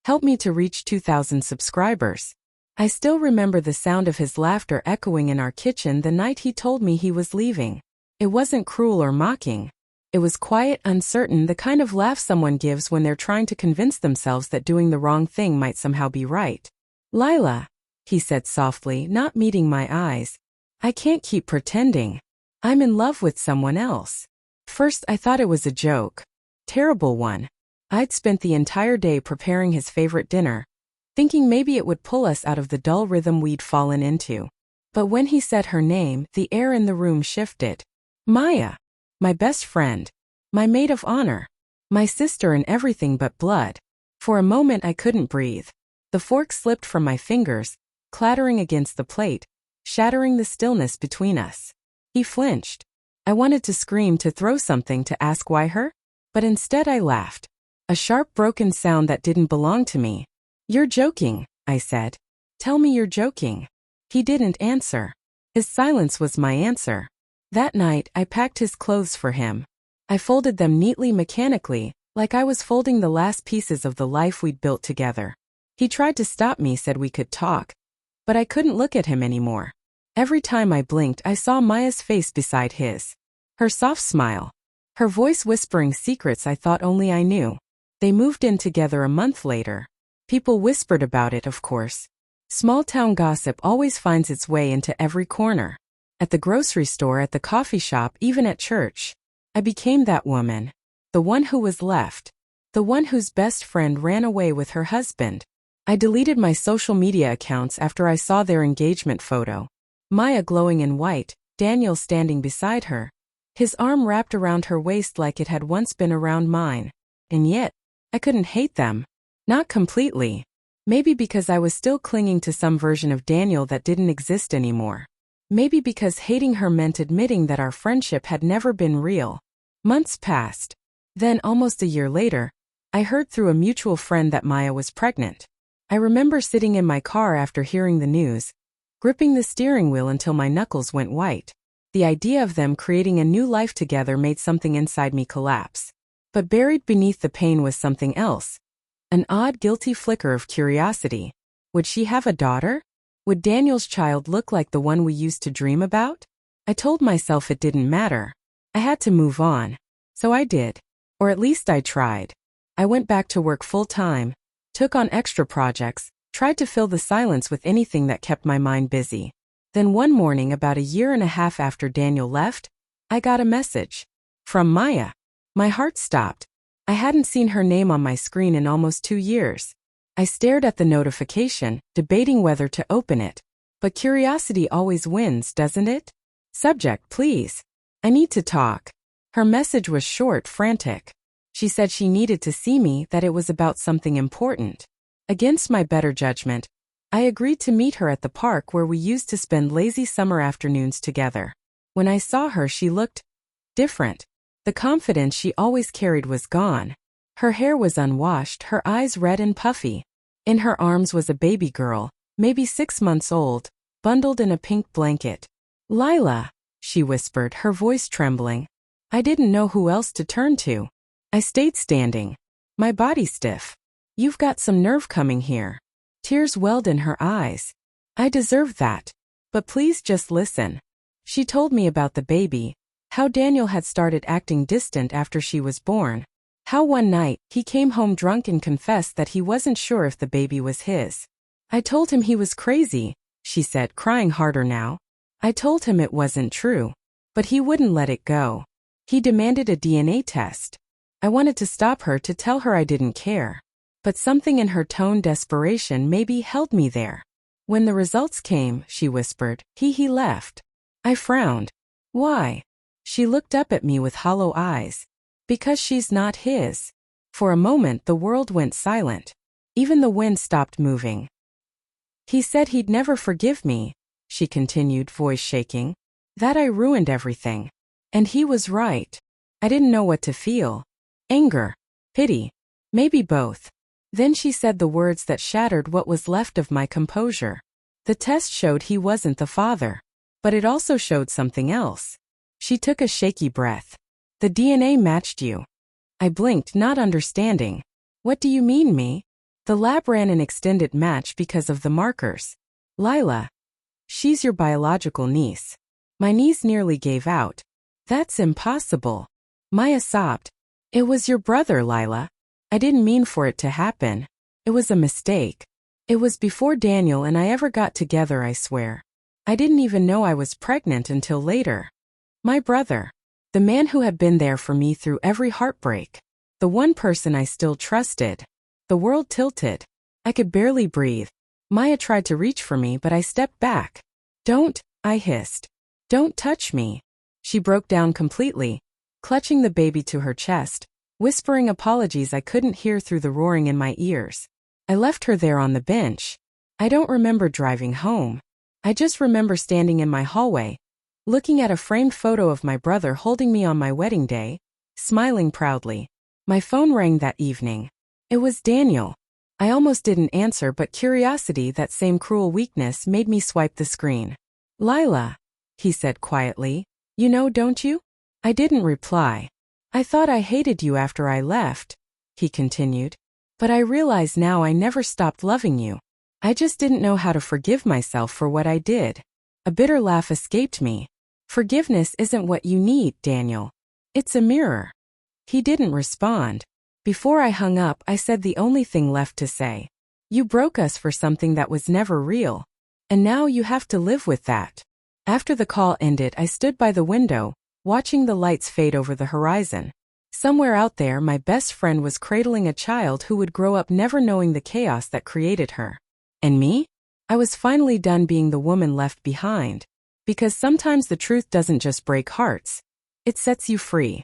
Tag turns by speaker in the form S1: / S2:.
S1: Help me to reach 2,000 subscribers. I still remember the sound of his laughter echoing in our kitchen the night he told me he was leaving. It wasn't cruel or mocking. It was quiet, uncertain, the kind of laugh someone gives when they're trying to convince themselves that doing the wrong thing might somehow be right. Lila, he said softly, not meeting my eyes. I can't keep pretending. I'm in love with someone else. First I thought it was a joke. Terrible one. I'd spent the entire day preparing his favorite dinner, thinking maybe it would pull us out of the dull rhythm we'd fallen into. But when he said her name, the air in the room shifted. Maya. My best friend. My maid of honor. My sister in everything but blood. For a moment I couldn't breathe. The fork slipped from my fingers, clattering against the plate, shattering the stillness between us. He flinched. I wanted to scream, to throw something, to ask why her, but instead I laughed. A sharp, broken sound that didn't belong to me. You're joking, I said. Tell me you're joking. He didn't answer. His silence was my answer. That night, I packed his clothes for him. I folded them neatly, mechanically, like I was folding the last pieces of the life we'd built together. He tried to stop me, said we could talk. But I couldn't look at him anymore. Every time I blinked, I saw Maya's face beside his. Her soft smile. Her voice whispering secrets I thought only I knew. They moved in together a month later. People whispered about it, of course. Small-town gossip always finds its way into every corner. At the grocery store, at the coffee shop, even at church. I became that woman. The one who was left. The one whose best friend ran away with her husband. I deleted my social media accounts after I saw their engagement photo. Maya glowing in white, Daniel standing beside her. His arm wrapped around her waist like it had once been around mine. And yet, I couldn't hate them. Not completely. Maybe because I was still clinging to some version of Daniel that didn't exist anymore. Maybe because hating her meant admitting that our friendship had never been real. Months passed. Then, almost a year later, I heard through a mutual friend that Maya was pregnant. I remember sitting in my car after hearing the news, gripping the steering wheel until my knuckles went white. The idea of them creating a new life together made something inside me collapse. But buried beneath the pain was something else. An odd, guilty flicker of curiosity. Would she have a daughter? Would Daniel's child look like the one we used to dream about? I told myself it didn't matter. I had to move on. So I did. Or at least I tried. I went back to work full-time, took on extra projects, tried to fill the silence with anything that kept my mind busy. Then one morning, about a year and a half after Daniel left, I got a message. From Maya. My heart stopped. I hadn't seen her name on my screen in almost 2 years. I stared at the notification, debating whether to open it. But curiosity always wins, doesn't it? Subject, please. I need to talk. Her message was short, frantic. She said she needed to see me, that it was about something important. Against my better judgment, I agreed to meet her at the park where we used to spend lazy summer afternoons together. When I saw her, she looked different. The confidence she always carried was gone. Her hair was unwashed, her eyes red and puffy. In her arms was a baby girl, maybe 6 months old, bundled in a pink blanket. Lila, she whispered, her voice trembling. I didn't know who else to turn to. I stayed standing, my body stiff. You've got some nerve coming here. Tears welled in her eyes. I deserved that. But please just listen. She told me about the baby, how Daniel had started acting distant after she was born. How one night, he came home drunk and confessed that he wasn't sure if the baby was his. I told him he was crazy, she said, crying harder now. I told him it wasn't true. But he wouldn't let it go. He demanded a DNA test. I wanted to stop her, to tell her I didn't care. But something in her tone, desperation maybe, held me there. When the results came, she whispered, he left. I frowned. Why? She looked up at me with hollow eyes. Because she's not his. For a moment the world went silent. Even the wind stopped moving. He said he'd never forgive me, she continued, voice shaking. That I ruined everything. And he was right. I didn't know what to feel. Anger. Pity. Maybe both. Then she said the words that shattered what was left of my composure. The test showed he wasn't the father. But it also showed something else. She took a shaky breath. The DNA matched you. I blinked, not understanding. What do you mean, me? The lab ran an extended match because of the markers. Lila. She's your biological niece. My knees nearly gave out. That's impossible. Maya sobbed. It was your brother, Lila. I didn't mean for it to happen. It was a mistake. It was before Daniel and I ever got together, I swear. I didn't even know I was pregnant until later. My brother. The man who had been there for me through every heartbreak. The one person I still trusted. The world tilted. I could barely breathe. Maya tried to reach for me, but I stepped back. Don't, I hissed. Don't touch me. She broke down completely, clutching the baby to her chest, whispering apologies I couldn't hear through the roaring in my ears. I left her there on the bench. I don't remember driving home. I just remember standing in my hallway, looking at a framed photo of my brother holding me on my wedding day, smiling proudly. My phone rang that evening. It was Daniel. I almost didn't answer, but curiosity, that same cruel weakness, made me swipe the screen. Lila, he said quietly. You know, don't you? I didn't reply. I thought I hated you after I left, he continued. But I realize now I never stopped loving you. I just didn't know how to forgive myself for what I did. A bitter laugh escaped me. Forgiveness isn't what you need, Daniel. It's a mirror. He didn't respond. Before I hung up, I said the only thing left to say. You broke us for something that was never real. And now you have to live with that. After the call ended, I stood by the window, watching the lights fade over the horizon. Somewhere out there, my best friend was cradling a child who would grow up never knowing the chaos that created her. And me? I was finally done being the woman left behind. Because sometimes the truth doesn't just break hearts. It sets you free.